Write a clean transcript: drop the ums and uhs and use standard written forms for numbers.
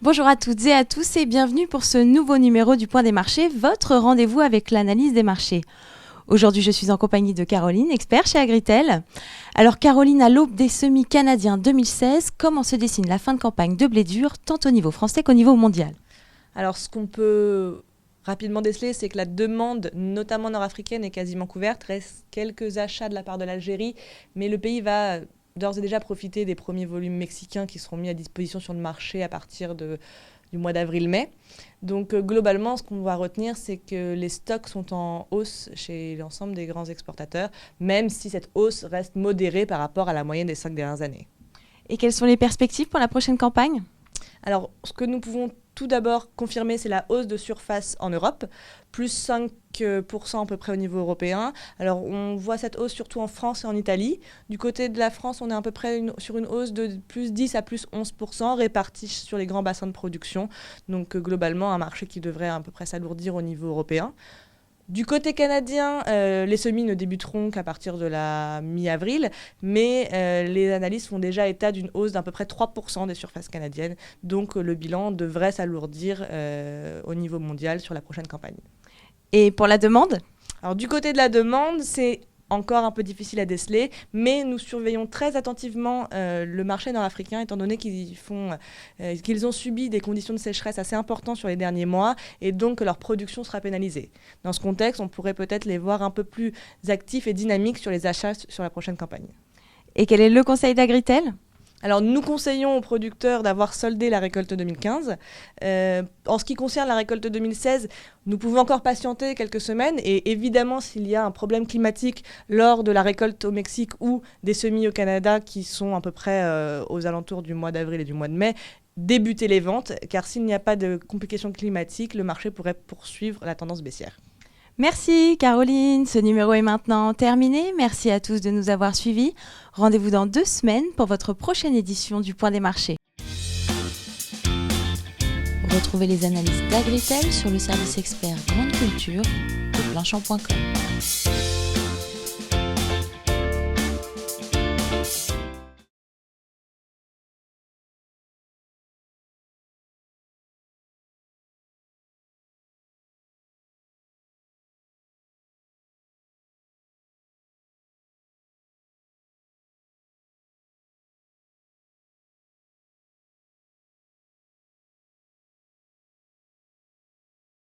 Bonjour à toutes et à tous et bienvenue pour ce nouveau numéro du Point des marchés, votre rendez-vous avec l'analyse des marchés. Aujourd'hui, je suis en compagnie de Caroline, expert chez Agritel. Alors Caroline, à l'aube des semis canadiens 2016, comment se dessine la fin de campagne de blé dur, tant au niveau français qu'au niveau mondial ? Alors ce qu'on peut rapidement déceler, c'est que la demande, notamment nord-africaine, est quasiment couverte. Reste quelques achats de la part de l'Algérie, mais le pays va d'ores et déjà profiter des premiers volumes mexicains qui seront mis à disposition sur le marché à partir du mois d'avril-mai. Donc globalement, ce qu'on va retenir, c'est que les stocks sont en hausse chez l'ensemble des grands exportateurs, même si cette hausse reste modérée par rapport à la moyenne des 5 dernières années. Et quelles sont les perspectives pour la prochaine campagne ? Alors, ce que nous pouvons tout d'abord confirmer, c'est la hausse de surface en Europe, plus 5% à peu près au niveau européen. Alors, on voit cette hausse surtout en France et en Italie. Du côté de la France, on est à peu près sur une hausse de plus 10 à plus 11%, répartie sur les grands bassins de production. Donc, globalement, un marché qui devrait à peu près s'alourdir au niveau européen. Du côté canadien, les semis ne débuteront qu'à partir de la mi-avril, mais les analystes font déjà état d'une hausse d'à peu près 3% des surfaces canadiennes. Donc le bilan devrait s'alourdir au niveau mondial sur la prochaine campagne. Et pour la demande ? Alors du côté de la demande, c'est encore un peu difficile à déceler, mais nous surveillons très attentivement le marché nord-africain, étant donné qu'ils ont subi des conditions de sécheresse assez importantes sur les derniers mois, et donc que leur production sera pénalisée. Dans ce contexte, on pourrait peut-être les voir un peu plus actifs et dynamiques sur les achats sur la prochaine campagne. Et quel est le conseil d'Agritel ? Alors, nous conseillons aux producteurs d'avoir soldé la récolte 2015. En ce qui concerne la récolte 2016, nous pouvons encore patienter quelques semaines. Et évidemment, s'il y a un problème climatique lors de la récolte au Mexique ou des semis au Canada qui sont à peu près aux alentours du mois d'avril et du mois de mai, débuter les ventes. Car s'il n'y a pas de complications climatiques, le marché pourrait poursuivre la tendance baissière. Merci Caroline, ce numéro est maintenant terminé. Merci à tous de nous avoir suivis. Rendez-vous dans 2 semaines pour votre prochaine édition du Point des marchés. Retrouvez les analyses d'Agritel sur le service expert Grande Culture de Planchamp.com.